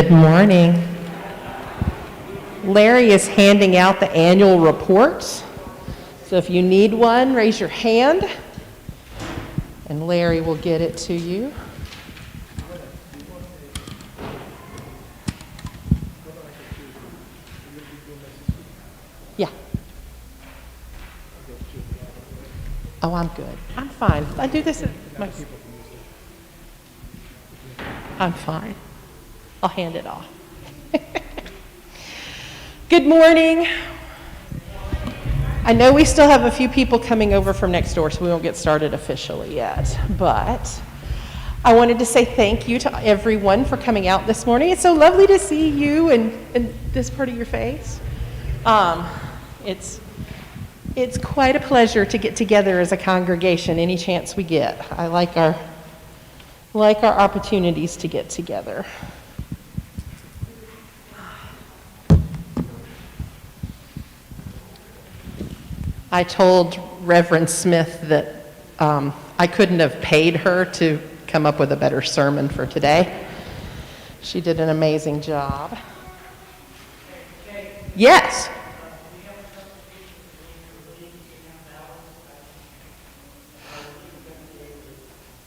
Good morning. Larry is handing out the annual reports. So if you need one, raise your hand, and Larry will get it to you. Yeah. Oh, I'm good. I'm fine. I do this at my... I'm fine. I'll hand it off. Good morning. I know we still have a few people coming over from next door, so we won't get started officially yet. But I wanted to say thank you to everyone for coming out this morning. It's so lovely to see you and this part of your face. It's quite a pleasure to get together as a congregation any chance we get. I like our opportunities to get together. I told Reverend Smith that I couldn't have paid her to come up with a better sermon for today. She did an amazing job. Yes.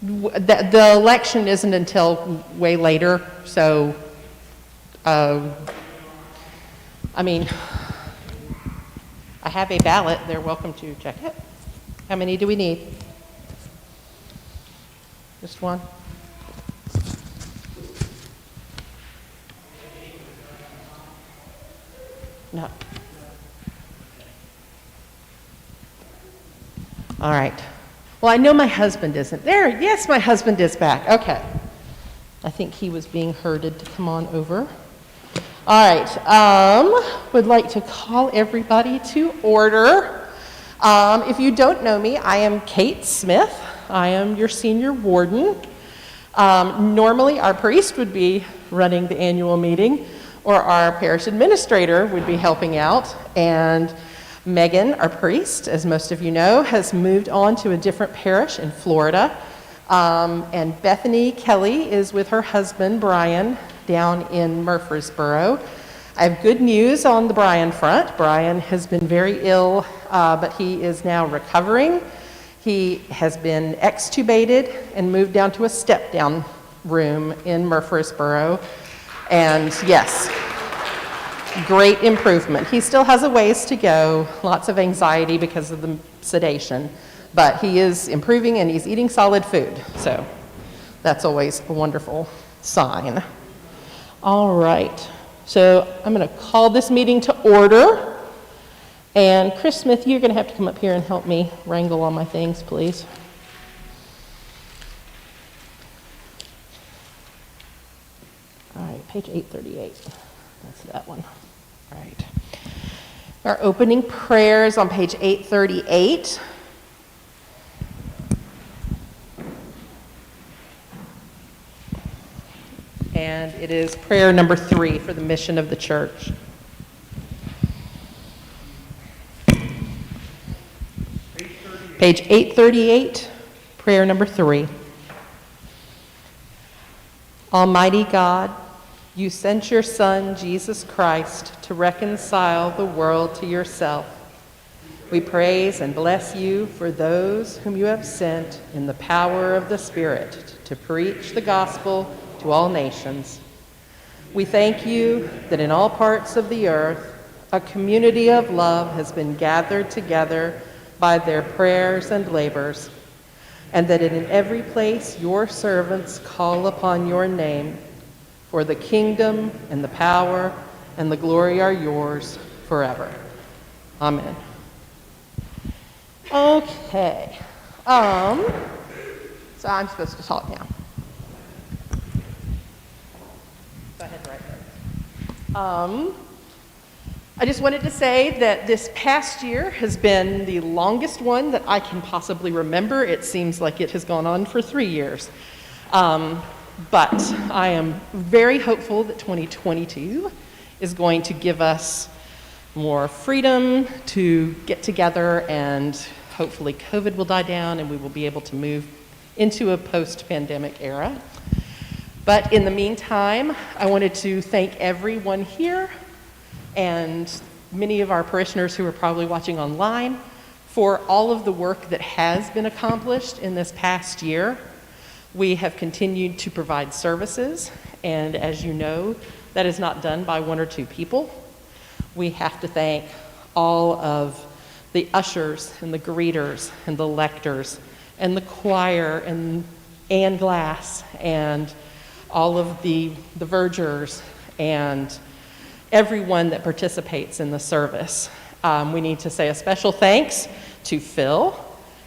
The election isn't until way later, so, I mean, I have a ballot. They're welcome to check it. How many do we need? Just one? No. All right. Well, I know my husband isn't there. Yes, my husband is back. Okay. I think he was being herded to come on over. All right, would like to call everybody to order. If you don't know me, I am Kate Smith. I am your senior warden. Normally, our priest would be running the annual meeting, or our parish administrator would be helping out. And Megan, our priest, as most of you know, has moved on to a different parish in Florida. And Bethany Kelly is with her husband, Brian, down in Murfreesboro. I have good news on the Brian front. Brian has been very ill, but he is now recovering. He has been extubated and moved down to a step-down room in Murfreesboro. And yes, great improvement. He still has a ways to go, lots of anxiety because of the sedation, but he is improving and he's eating solid food. So that's always a wonderful sign. All right, so I'm going to call this meeting to order. And Chris Smith, you're going to have to come up here and help me wrangle all my things, please. All right, page 838. That's that one. All right. Our opening prayer is on page 838. And it is prayer number 3 for the mission of the church. Page 838, prayer number 3. Almighty God, you sent your Son, Jesus Christ, to reconcile the world to yourself. We praise and bless you for those whom you have sent in the power of the Spirit to preach the gospel to all nations. We thank you that in all parts of the earth, a community of love has been gathered together by their prayers and labors, and that in every place your servants call upon your name, for the kingdom and the power and the glory are yours forever. Amen. Okay. So I'm supposed to talk now. Go ahead and write those. I just wanted to say that this past year has been the longest one that I can possibly remember. It seems like it has gone on for 3 years. But I am very hopeful that 2022 is going to give us more freedom to get together, and hopefully COVID will die down and we will be able to move into a post-pandemic era. But in the meantime, I wanted to thank everyone here and many of our parishioners who are probably watching online for all of the work that has been accomplished in this past year. We have continued to provide services, and as you know, that is not done by one or two people. We have to thank all of the ushers and the greeters and the lectors and the choir and Ann Glass and all of the vergers and everyone that participates in the service. We need to say a special thanks to Phil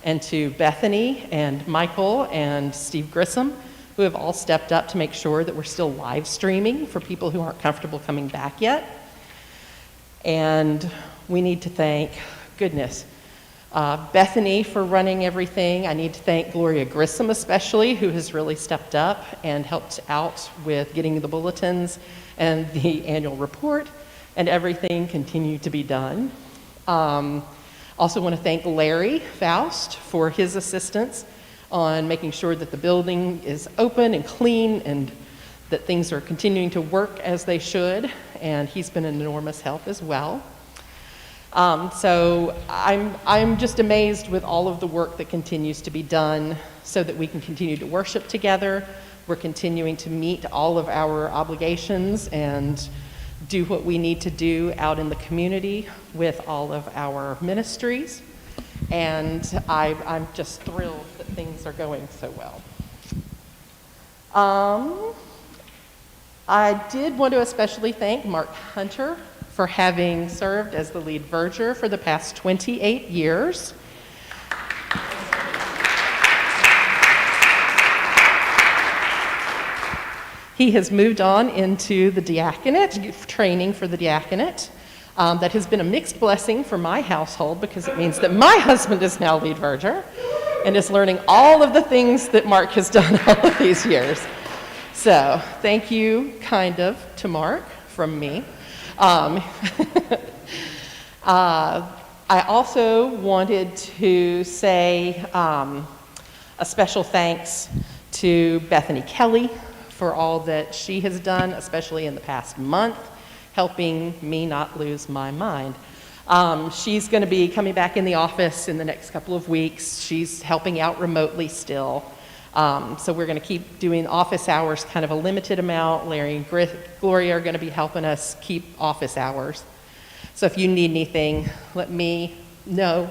and to Bethany and Michael and Steve Grissom, who have all stepped up to make sure that we're still live streaming for people who aren't comfortable coming back yet. And we need to thank, Bethany for running everything. I need to thank Gloria Grissom especially, who has really stepped up and helped out with getting the bulletins and the annual report, and everything continued to be done. Also want to thank Larry Faust for his assistance on making sure that the building is open and clean and that things are continuing to work as they should, and he's been an enormous help as well. So I'm just amazed with all of the work that continues to be done so that we can continue to worship together. We're continuing to meet all of our obligations and do what we need to do out in the community with all of our ministries. And I'm just thrilled that things are going so well. I did want to especially thank Mark Hunter for having served as the lead verger for the past 28 years. He has moved on into the diaconate, training for the diaconate. That has been a mixed blessing for my household because it means that my husband is now lead verger and is learning all of the things that Mark has done all of these years. So thank you, to Mark from me. I also wanted to say a special thanks to Bethany Kelly for all that she has done, especially in the past month, helping me not lose my mind. She's going to be coming back in the office in the next couple of weeks. She's helping out remotely still. So we're going to keep doing office hours, kind of a limited amount. Larry and Gloria are going to be helping us keep office hours. So if you need anything, let me know,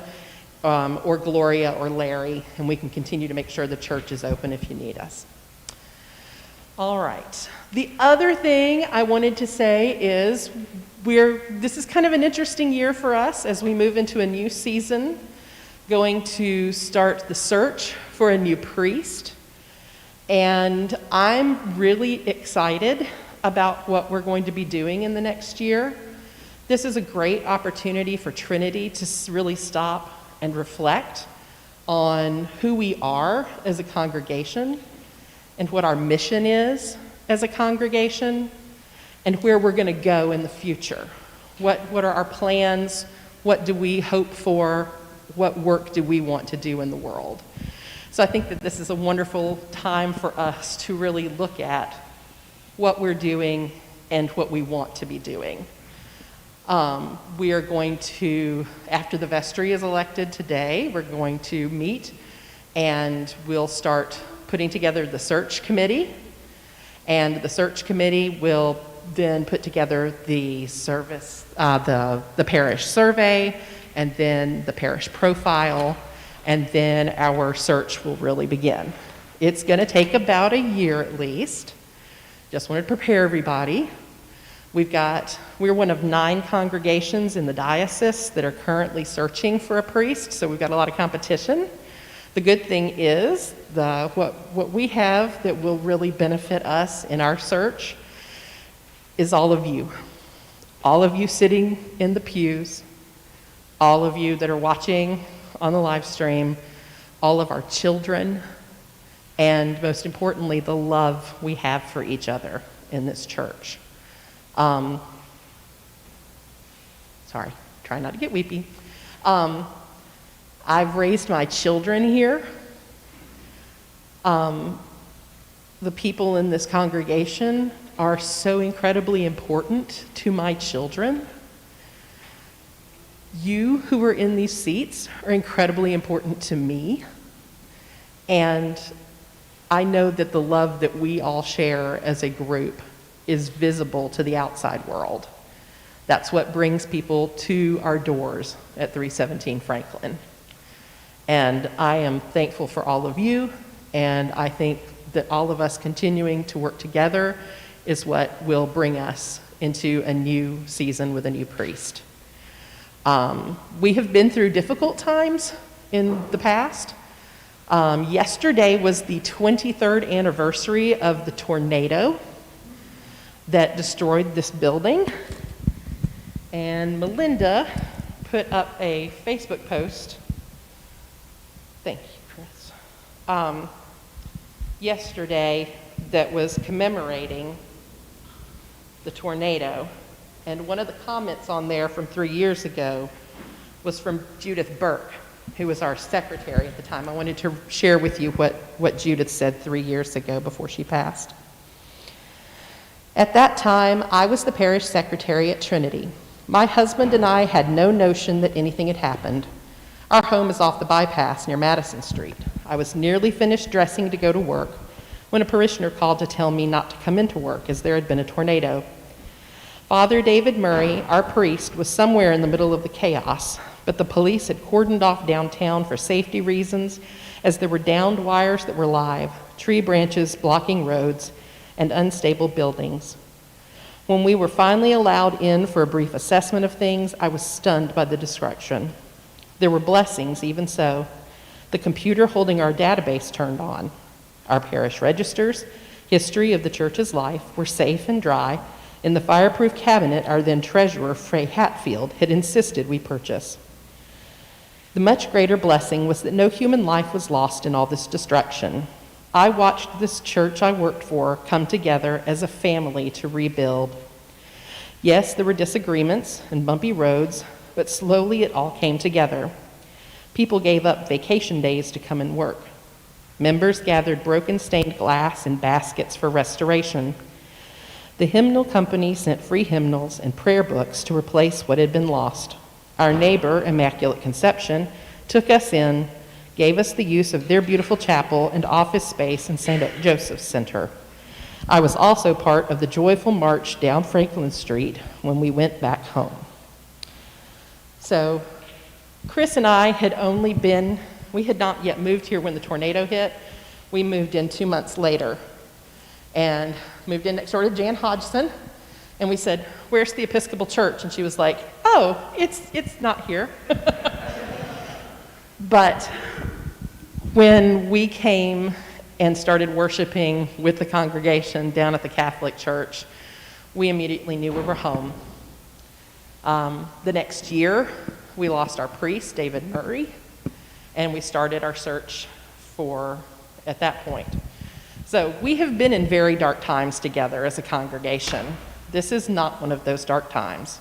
or Gloria or Larry, and we can continue to make sure the church is open if you need us. All right. The other thing I wanted to say is this is kind of an interesting year for us as we move into a new season, going to start the search for a new priest. And I'm really excited about what we're going to be doing in the next year. This is a great opportunity for Trinity to really stop and reflect on who we are as a congregation and what our mission is as a congregation and where we're going to go in the future. What are our plans? What do we hope for? What work do we want to do in the world? So I think that this is a wonderful time for us to really look at what we're doing and what we want to be doing. We are going to, after the vestry is elected today, we're going to meet and we'll start putting together the search committee. And the search committee will then put together the service, the parish survey, and then the parish profile, and then our search will really begin. It's going to take about a year at least. Just wanted to prepare everybody. We're one of 9 congregations in the diocese that are currently searching for a priest, so we've got a lot of competition. The good thing is what we have that will really benefit us in our search is all of you. All of you sitting in the pews, all of you that are watching on the live stream, all of our children, and most importantly, the love we have for each other in this church. Sorry, try not to get weepy. I've raised my children here. the people in this congregation are so incredibly important to my children. You who are in these seats are incredibly important to me. And I know that the love that we all share as a group is visible to the outside world. That's what brings people to our doors at 317 Franklin. And I am thankful for all of you, and I think that all of us continuing to work together is what will bring us into a new season with a new priest. We have been through difficult times in the past. Yesterday was the 23rd anniversary of the tornado that destroyed this building. And Melinda put up a Facebook post. Thank you, Chris. Yesterday that was commemorating the tornado. And one of the comments on there from 3 years ago was from Judith Burke, who was our secretary at the time. I wanted to share with you what Judith said 3 years ago before she passed. At that time, I was the parish secretary at Trinity. My husband and I had no notion that anything had happened. Our home is off the bypass near Madison Street. I was nearly finished dressing to go to work when a parishioner called to tell me not to come into work as there had been a tornado. Father David Murray, our priest, was somewhere in the middle of the chaos, but the police had cordoned off downtown for safety reasons as there were downed wires that were live, tree branches blocking roads, and unstable buildings. When we were finally allowed in for a brief assessment of things, I was stunned by the destruction. There were blessings, even so. The computer holding our database turned on. Our parish registers, history of the church's life, were safe and dry in the fireproof cabinet our then treasurer, Frey Hatfield, had insisted we purchase. The much greater blessing was that no human life was lost in all this destruction. I watched this church I worked for come together as a family to rebuild. Yes, there were disagreements and bumpy roads, but slowly it all came together. People gave up vacation days to come and work. Members gathered broken stained glass in baskets for restoration. The hymnal company sent free hymnals and prayer books to replace what had been lost. Our neighbor, Immaculate Conception, took us in, gave us the use of their beautiful chapel and office space in St. Joseph's Center. I was also part of the joyful march down Franklin Street when we went back home. So Chris and I we had not yet moved here when the tornado hit. We moved in 2 months later and moved in next door to Jan Hodgson. And we said, "Where's the Episcopal Church?" And she was like, "Oh, it's not here." But when we came and started worshiping with the congregation down at the Catholic Church, we immediately knew we were home. The next year, we lost our priest, David Murray, and we started our search at that point. So we have been in very dark times together as a congregation. This is not one of those dark times.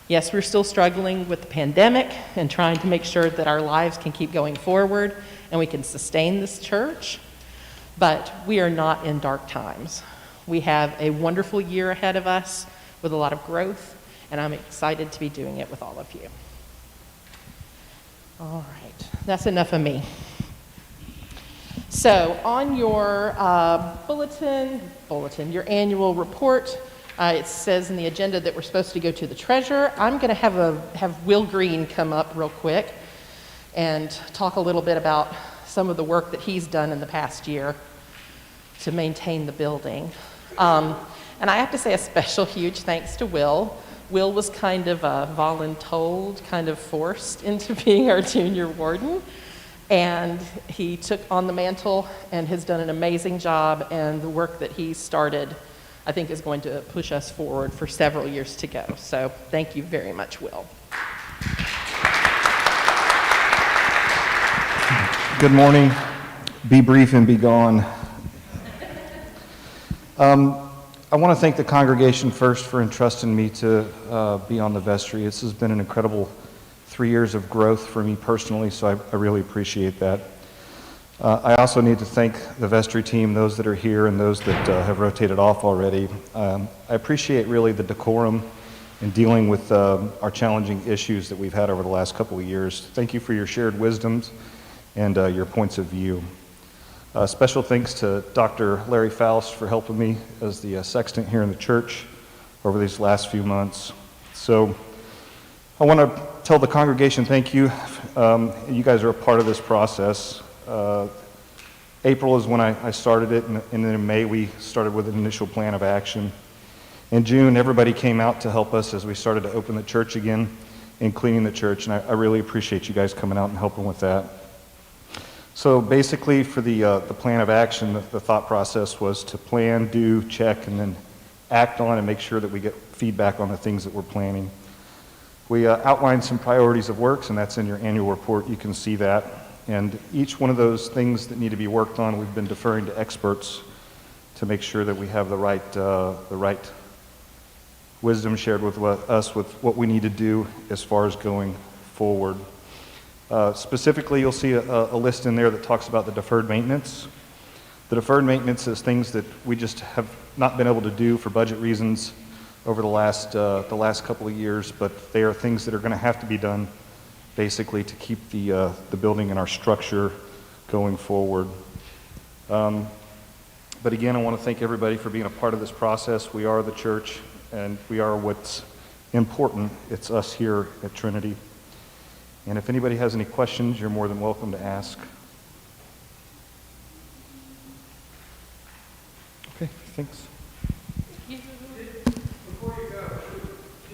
Yes, we're still struggling with the pandemic and trying to make sure that our lives can keep going forward and we can sustain this church, but we are not in dark times. We have a wonderful year ahead of us with a lot of growth, and I'm excited to be doing it with all of you. All right, that's enough of me. So on your bulletin, your annual report, it says in the agenda that we're supposed to go to the treasurer. I'm going to have Will Green come up real quick and talk a little bit about some of the work that he's done in the past year to maintain the building. And I have to say a special huge thanks to Will. Will was kind of voluntold, kind of forced into being our junior warden. And he took on the mantle and has done an amazing job, and the work that he started, I think, is going to push us forward for several years to go. So thank you very much, Will. Good morning. Be brief and be gone. I want to thank the congregation first for entrusting me to be on the vestry. This has been an incredible 3 years of growth for me personally, so I really appreciate that. I also need to thank the vestry team, those that are here and those that have rotated off already. I appreciate really the decorum in dealing with our challenging issues that we've had over the last couple of years. Thank you for your shared wisdoms and your points of view. Special thanks to Dr. Larry Faust for helping me as the sextant here in the church over these last few months. So I want to tell the congregation thank you. You guys are a part of this process. April is when I started it, and then in May we started with an initial plan of action. In June, everybody came out to help us as we started to open the church again and cleaning the church, and I really appreciate you guys coming out and helping with that. So basically for the plan of action, the thought process was to plan, do, check, and then act on and make sure that we get feedback on the things that we're planning. We outlined some priorities of works, and that's in your annual report. You can see that. And each one of those things that need to be worked on, we've been deferring to experts to make sure that we have the right wisdom shared with us with what we need to do as far as going forward. Specifically, you'll see a list in there that talks about the deferred maintenance. The deferred maintenance is things that we just have not been able to do for budget reasons over the last couple of years, but they are things that are going to have to be done basically to keep the building and our structure going forward. But again, I want to thank everybody for being a part of this process. We are the church, and we are what's important. It's us here at Trinity. And if anybody has any questions, you're more than welcome to ask. Okay, thanks. Before you go,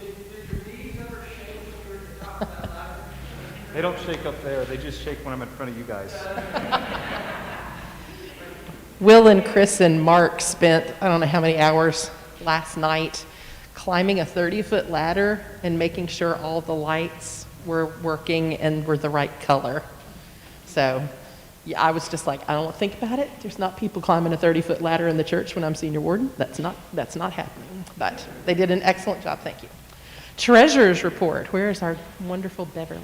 did your knees ever shake when you were talking about that? They don't shake up there. They just shake when I'm in front of you guys. Will and Chris and Mark spent, I don't know how many hours last night climbing a 30-foot ladder and making sure all the lights were working and were the right color. So yeah, I was just like, I don't want to think about it. There's not people climbing a 30-foot ladder in the church when I'm senior warden. That's not happening. But they did an excellent job. Thank you. Treasurer's report. Where is our wonderful Beverly?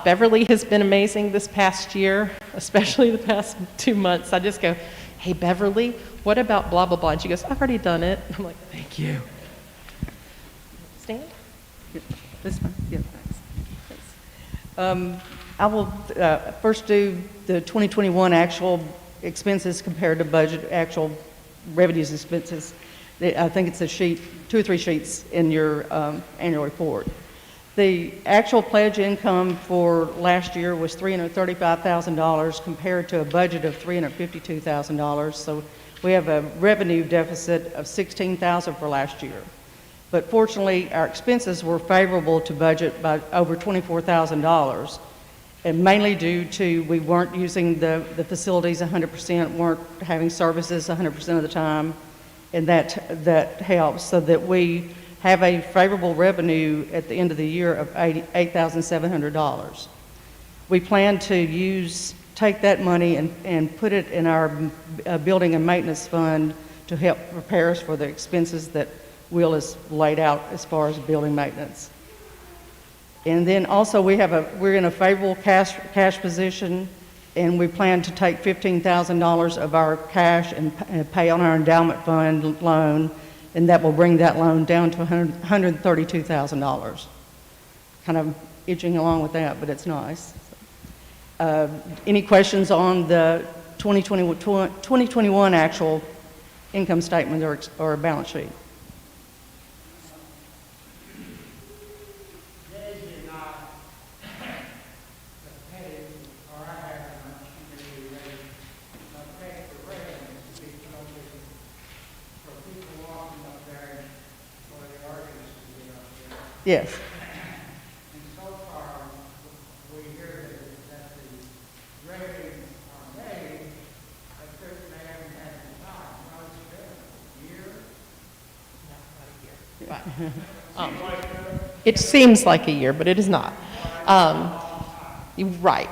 Beverly has been amazing this past year, especially the past 2 months. I just go, hey, Beverly, what about blah, blah, blah? And she goes, I've already done it. I'm like, thank you. Stand? This one? Yeah, thanks. I will first do the 2021 actual expenses compared to budget, actual revenues and expenses. I think it's a sheet, 2 or 3 sheets in your annual report. The actual pledge income for last year was $335,000 compared to a budget of $352,000. So we have a revenue deficit of $16,000 for last year. But fortunately, our expenses were favorable to budget by over $24,000, and mainly due to we weren't using the facilities 100%, weren't having services 100% of the time, and that helps so that we have a favorable revenue at the end of the year of $8,700. We plan to take that money and put it in our building and maintenance fund to help prepare us for the expenses that Will has laid out as far as building maintenance. And then also we're in a favorable cash position, and we plan to take $15,000 of our cash and pay on our endowment fund loan, and that will bring that loan down to $132,000. Kind of itching along with that, but it's nice. Any questions on the 2021 actual income statement or balance sheet? Yes. And so far, we hear that the ratings are made, but they haven't had the time. How has it been? A year? It seems like a year, but it is not. Right.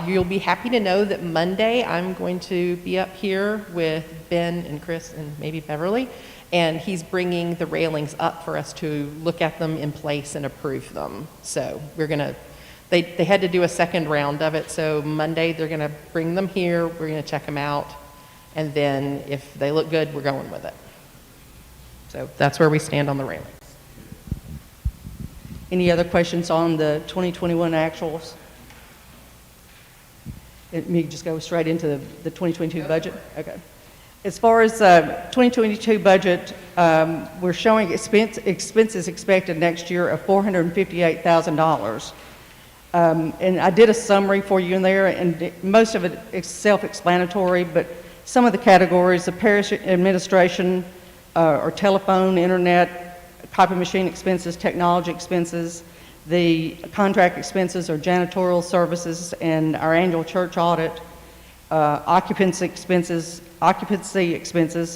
You'll be happy to know that Monday I'm going to be up here with Ben and Chris and maybe Beverly, and he's bringing the railings up for us to look at them in place and approve them. So we're going to They had to do a second round of it, so Monday they're going to bring them here, we're going to check them out, and then if they look good, we're going with it. So that's where we stand on the railings. Any other questions on the 2021 actuals? Let me just go straight into the 2022 budget? Okay. As far as 2022 budget, we're showing expenses expected next year of $458,000. And I did a summary for you in there, and most of it is self-explanatory, but some of the categories, the parish administration, or telephone, internet, copy machine expenses, technology expenses, the contract expenses or janitorial services, and our annual church audit, occupancy expenses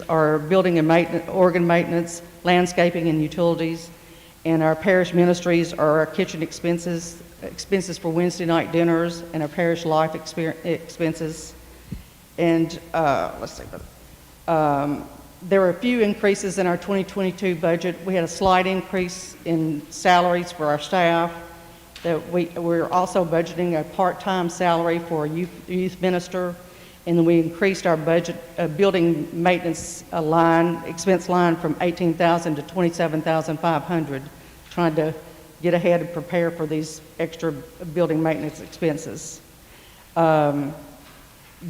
are building and maintenance, organ maintenance, landscaping and utilities, and our parish ministries are our kitchen expenses for Wednesday night dinners, and our parish life expenses. And let's see, there were a few increases in our 2022 budget. We had a slight increase in salaries for our staff. That we're also budgeting a part-time salary for a youth minister, and then we increased our budget building maintenance expense line from $18,000 to $27,500, trying to get ahead and prepare for these extra building maintenance expenses.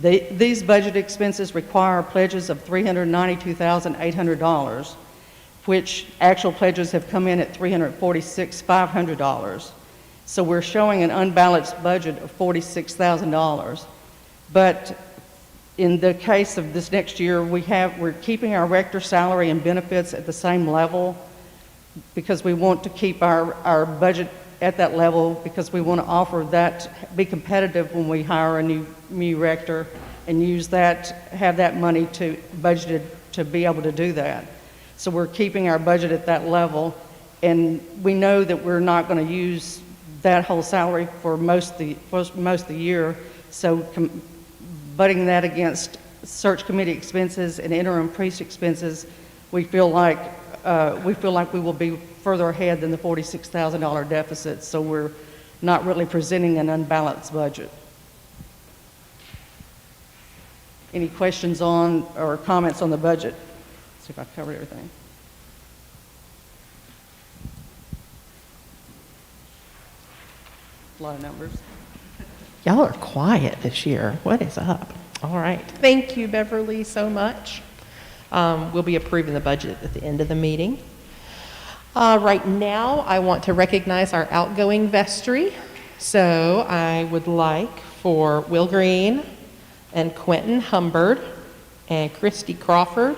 These budget expenses require pledges of $392,800, which actual pledges have come in at $346,500. So we're showing an unbalanced budget of $46,000. But in the case of this next year, we're keeping our rector salary and benefits at the same level because we want to keep our budget at that level, because we want to offer that, be competitive when we hire a new rector, and use that, have that money to budgeted to be able to do that. So we're keeping our budget at that level, and we know that we're not going to use that whole salary for most of the year. So butting that against search committee expenses and interim priest expenses, we feel like we will be further ahead than the $46,000 deficit, so we're not really presenting an unbalanced budget. Any questions on or comments on the budget? Let's see if I covered everything. A lot of numbers. Y'all are quiet this year. What is up? All right. Thank you, Beverly, so much. We'll be approving the budget at the end of the meeting. Right now, I want to recognize our outgoing vestry. So I would like for Will Green and Quentin Humbird and Christy Crawford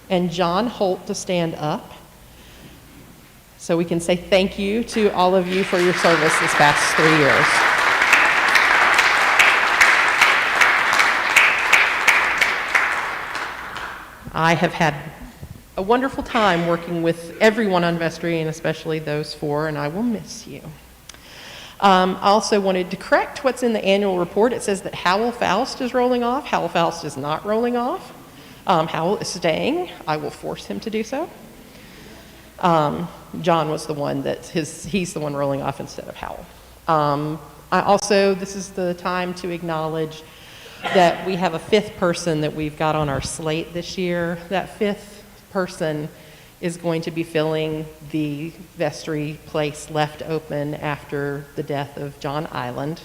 and John Holt to stand up so we can say thank you to all of you for your service this past 3 years. I have had a wonderful time working with everyone on vestry, and especially those four, and I will miss you. I also wanted to correct what's in the annual report. It says that Howell Faust is rolling off. Howell Faust is not rolling off. Howell is staying. I will force him to do so. John was the one he's the one rolling off instead of Howell. This is the time to acknowledge that we have a fifth person that we've got on our slate this year. That fifth person is going to be filling the vestry place left open after the death of John Island,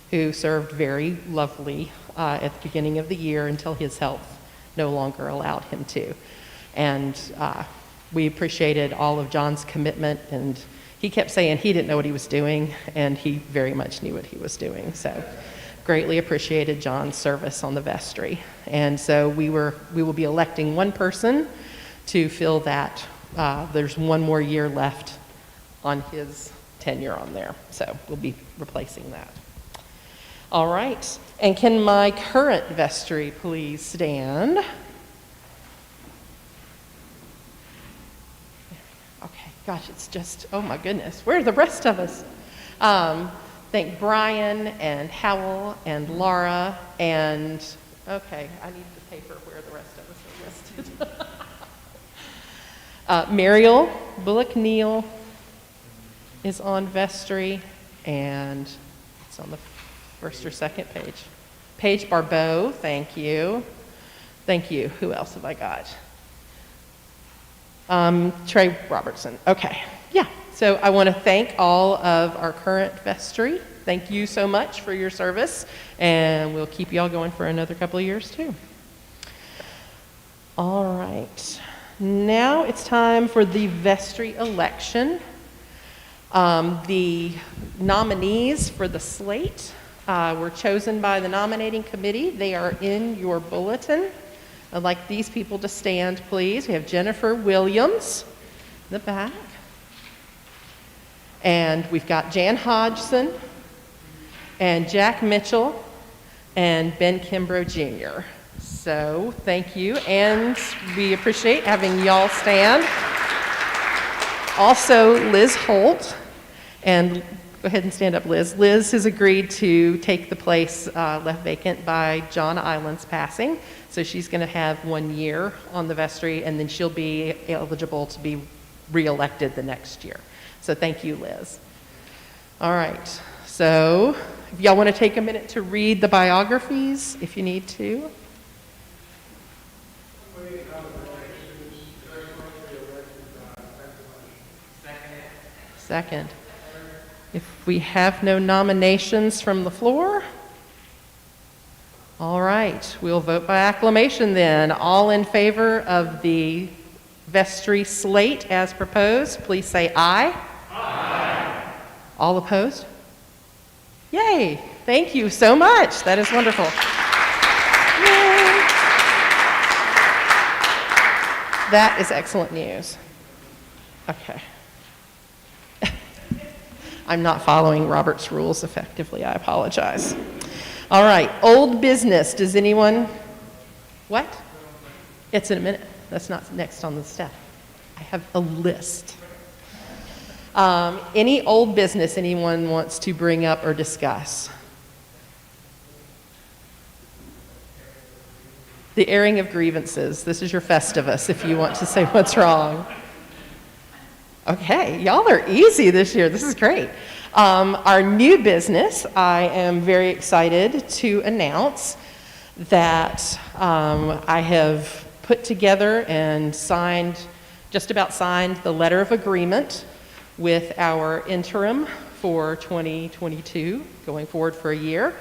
who served very lovely at the beginning of the year until his health no longer allowed him to. And we appreciated all of John's commitment, and he kept saying he didn't know what he was doing, and he very much knew what he was doing. So greatly appreciated John's service on the vestry. And so we will be electing one person to fill that. There's one more year left on his tenure on there, so we'll be replacing that. All right, and can my current vestry please stand? Okay, gosh, it's just, oh my goodness, where are the rest of us? Thank Brian and Howell and Laura and, okay, I need the paper where the rest of us are listed. Mariel Bullock-Neal is on vestry, and It's on the first or second page. Paige Barbeau, thank you. Thank you. Who else have I got? Trey Robertson. Okay, yeah. So I want to thank all of our current vestry. Thank you so much for your service, and we'll keep y'all going for another couple of years too. All right. Now it's time for the vestry election. The nominees for the slate were chosen by the nominating committee. They are in your bulletin. I'd like these people to stand, please. We have Jennifer Williams in the back. And we've got Jan Hodgson and Jack Mitchell and Ben Kimbrough Jr. So thank you, and we appreciate having y'all stand. Also, Liz Holt, and go ahead and stand up, Liz. Liz has agreed to take the place left vacant by John Island's passing. So she's going to have 1 year on the vestry, and then she'll be eligible to be reelected the next year. So thank you, Liz. All right. So if y'all want to take a minute to read the biographies, if you need to. Second. If we have no nominations from the floor, all right, we'll vote by acclamation then. All in favor of the vestry slate as proposed, please say aye. Aye. All opposed? Yay! Thank you so much. That is wonderful. Yay. That is excellent news. Okay. I'm not following Robert's rules effectively. I apologize. All right, old business. Does anyone? What? It's in a minute. That's not next on the step. I have a list. Any old business anyone wants to bring up or discuss? The airing of grievances. This is your Festivus if you want to say what's wrong. Okay, y'all are easy this year. This is great. Our new business, I am very excited to announce that I have put together and just about signed the letter of agreement with our interim for 2022, going forward for a year.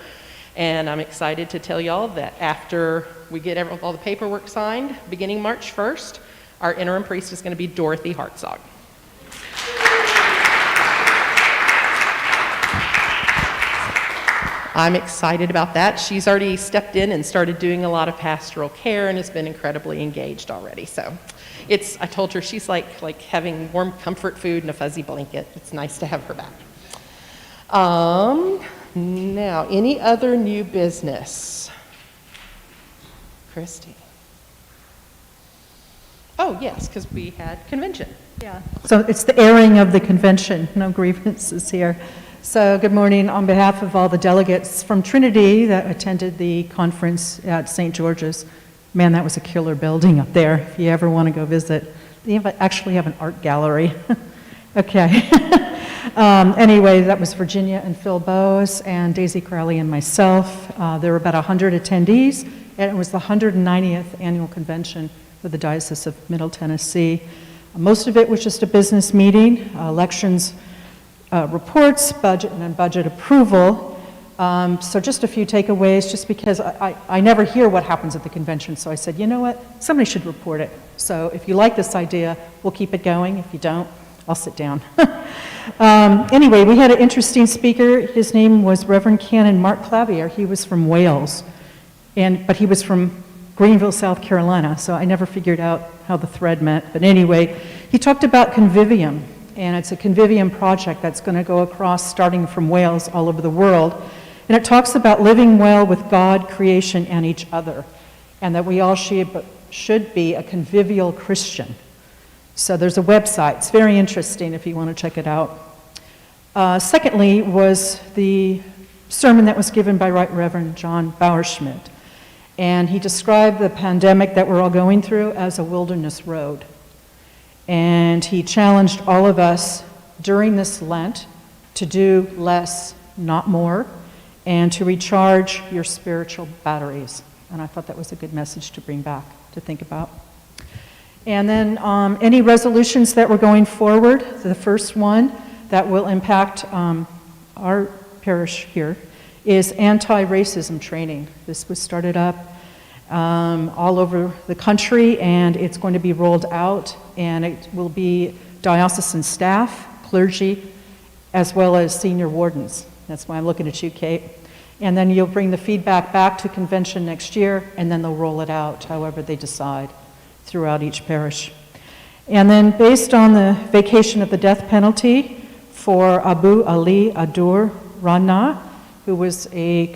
And I'm excited to tell y'all that after we get all the paperwork signed, beginning March 1st, our interim priest is going to be Dorothy Hartzog. I'm excited about that. She's already stepped in and started doing a lot of pastoral care and has been incredibly engaged already. So I told her she's like having warm comfort food and a fuzzy blanket. It's nice to have her back. Now, any other new business? Christy. Oh, yes, because we had convention. Yeah. So it's the airing of the convention, no grievances here. So good morning on behalf of all the delegates from Trinity that attended the conference at St. George's. Man, that was a killer building up there. If you ever want to go visit, they actually have an art gallery. Okay. Anyway, that was Virginia and Phil Bowes and Daisy Crowley and myself. There were about 100 attendees, and it was the 190th annual convention for the Diocese of Middle Tennessee. Most of it was just a business meeting, elections, reports, budget, and then budget approval. So just a few takeaways, just because I never hear what happens at the convention. So I said, you know what, somebody should report it. So if you like this idea, we'll keep it going. If you don't, I'll sit down. Anyway, we had an interesting speaker. His name was Reverend Canon Mark Clavier. He was from Wales, but he was from Greenville, South Carolina, so I never figured out how the thread met. But anyway, he talked about Convivium, and it's a Convivium project that's going to go across, starting from Wales, all over the world. And it talks about living well with God, creation, and each other, and that we all should be a convivial Christian. So there's a website. It's very interesting if you want to check it out. Secondly was the sermon that was given by Right Reverend John Bauerschmidt. And he described the pandemic that we're all going through as a wilderness road. And he challenged all of us during this Lent to do less, not more, and to recharge your spiritual batteries. And I thought that was a good message to bring back, to think about. And then any resolutions that were going forward, the first one that will impact our parish here is anti-racism training. This was started up all over the country, and it's going to be rolled out, and it will be diocesan staff, clergy, as well as senior wardens. That's why I'm looking at you, Kate. And then you'll bring the feedback back to convention next year, and then they'll roll it out however they decide throughout each parish. And then based on the vacation of the death penalty for Abu Ali Adur Rana, who was a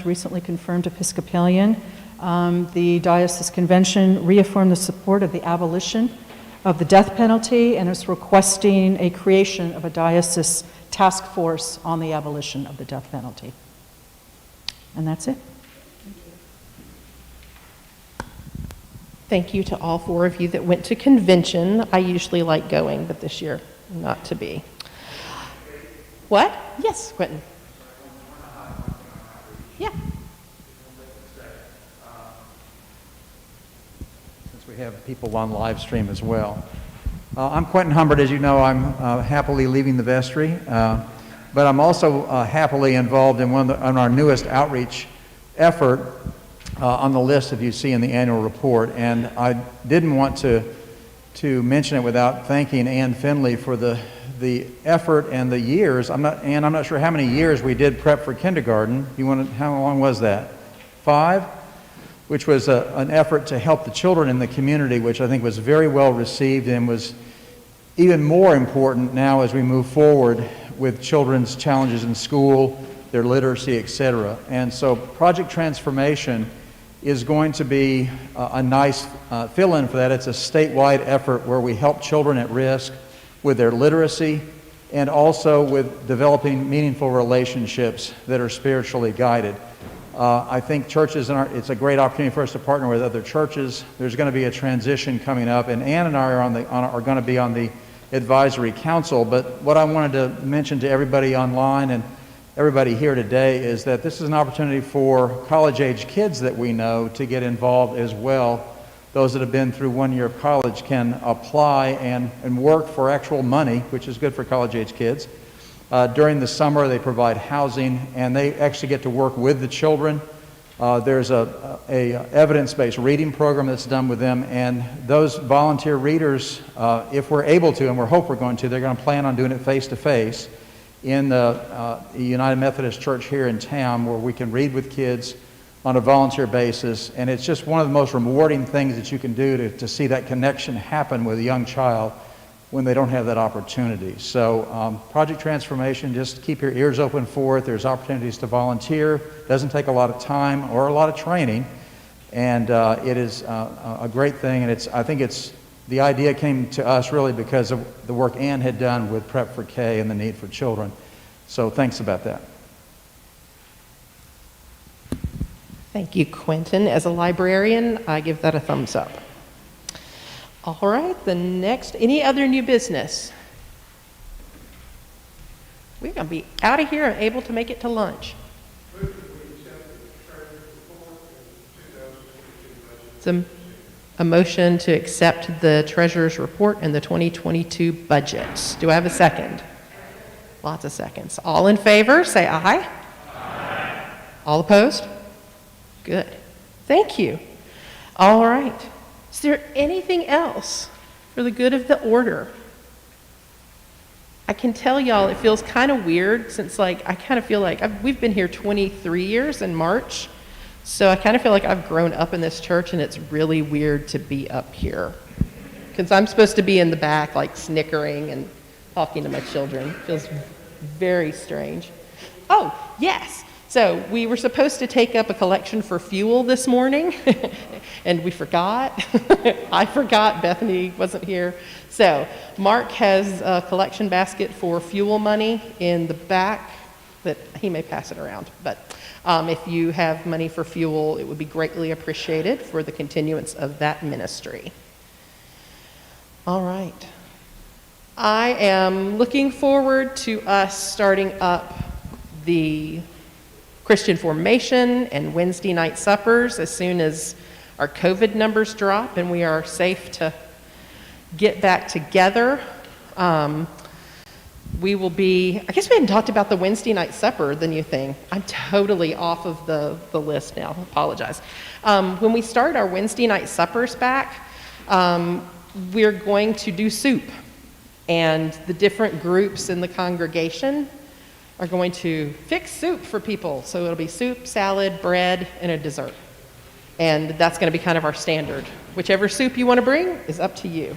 recently confirmed Episcopalian, the Diocese Convention reaffirmed the support of the abolition of the death penalty and is requesting a creation of a diocese task force on the abolition of the death penalty. And that's it. Thank you to all 4 of you that went to convention. I usually like going, but this year, not to be. What? Yes, Quentin. Yeah. Since we have people on live stream as well. I'm Quentin Humbert. As you know, I'm happily leaving the vestry, but I'm also happily involved in on our newest outreach effort on the list that you see in the annual report. And I didn't want to mention it without thanking Ann Finley for the effort and the years. I'm not sure how many years we did prep for kindergarten. How long was that? 5? Which was an effort to help the children in the community, which I think was very well received and was even more important now as we move forward with children's challenges in school, their literacy, etc. And so Project Transformation is going to be a nice fill-in for that. It's a statewide effort where we help children at risk with their literacy and also with developing meaningful relationships that are spiritually guided. I think churches, it's a great opportunity for us to partner with other churches. There's going to be a transition coming up, and Ann and I are going to be on the advisory council. But what I wanted to mention to everybody online and everybody here today is that this is an opportunity for college-age kids that we know to get involved as well. Those that have been through 1 year of college can apply and work for actual money, which is good for college-age kids. During the summer, they provide housing, and they actually get to work with the children. There's a evidence-based reading program that's done with them, and those volunteer readers, if we're able to, and we hope we're going to, they're going to plan on doing it face-to-face in the United Methodist Church here in town, where we can read with kids on a volunteer basis. And it's just one of the most rewarding things that you can do to see that connection happen with a young child when they don't have that opportunity. So Project Transformation, just keep your ears open for it. There's opportunities to volunteer. Doesn't take a lot of time or a lot of training. And it is a great thing. And I think the idea came to us really because of the work Ann had done with Prep for K and the need for children. So thanks about that. Thank you, Quentin. As a librarian, I give that a thumbs up. All right, any other new business? We're going to be out of here and able to make it to lunch. It's a motion to accept the treasurer's report and the 2022 budget. Do I have a second? Lots of seconds. All in favor, say aye. Aye. All opposed? Good. Thank you. All right. Is there anything else for the good of the order? I can tell y'all it feels kind of weird since I kind of feel like we've been here 23 years in March. So I kind of feel like I've grown up in this church, and it's really weird to be up here. Because I'm supposed to be in the back, snickering and talking to my children. It feels very strange. Oh, yes. So we were supposed to take up a collection for fuel this morning, and we forgot. I forgot. Bethany wasn't here. So Mark has a collection basket for fuel money in the back that he may pass it around. But if you have money for fuel, it would be greatly appreciated for the continuance of that ministry. All right. I am looking forward to us starting up the Christian formation and Wednesday night suppers as soon as our COVID numbers drop and we are safe to get back together. We will be, I guess we hadn't talked about the Wednesday night supper, the new thing. I'm totally off of the list now, apologize. When we start our Wednesday night suppers back, we're going to do soup. And the different groups in the congregation are going to fix soup for people. So it'll be soup, salad, bread, and a dessert. And that's going to be kind of our standard. Whichever soup you want to bring is up to you.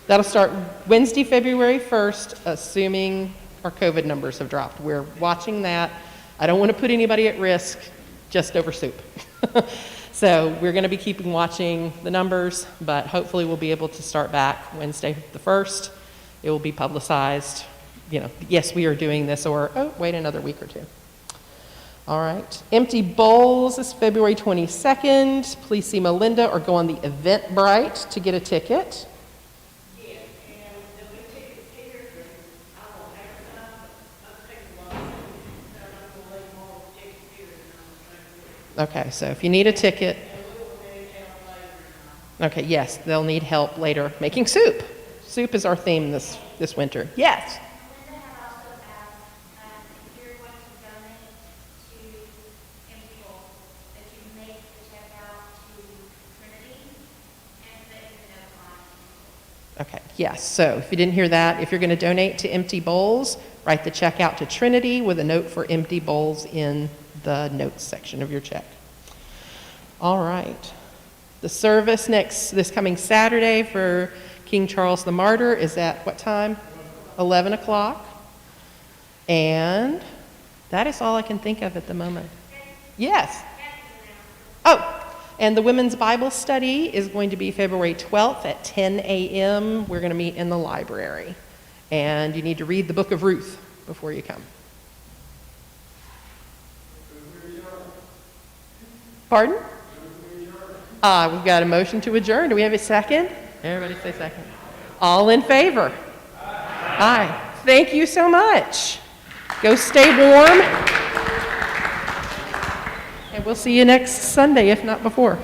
That'll start Wednesday, February 1st, assuming our COVID numbers have dropped. We're watching that. I don't want to put anybody at risk just over soup. So we're going to be keeping watching the numbers, but hopefully we'll be able to start back Wednesday the 1st. It will be publicized, yes, we are doing this, or, oh, wait another week or two. All right. Empty Bowls is February 22nd. Please see Melinda or go on the Eventbrite to get a ticket. Okay, so if you need a ticket, okay, yes, they'll need help later making soup. Soup is our theme this winter. Yes? Linda had also asked if you're going to donate to Empty that you make the check out to Trinity and that you can apply. Okay, yes, so if you didn't hear that, if you're going to donate to Empty Bowls, write the check out to Trinity with a note for Empty Bowls in the notes section of your check. All right. The service this coming Saturday for King Charles the Martyr is at what time? 11 o'clock. And that is all I can think of at the moment. Yes. Oh, and the Women's Bible Study is going to be February 12th at 10 a.m. We're going to meet in the library. And you need to read the book of Ruth before you come. Pardon? We've got a motion to adjourn. Do we have a second? Everybody say second. All in favor? Aye. Thank you so much. Go stay warm. And we'll see you next Sunday, if not before.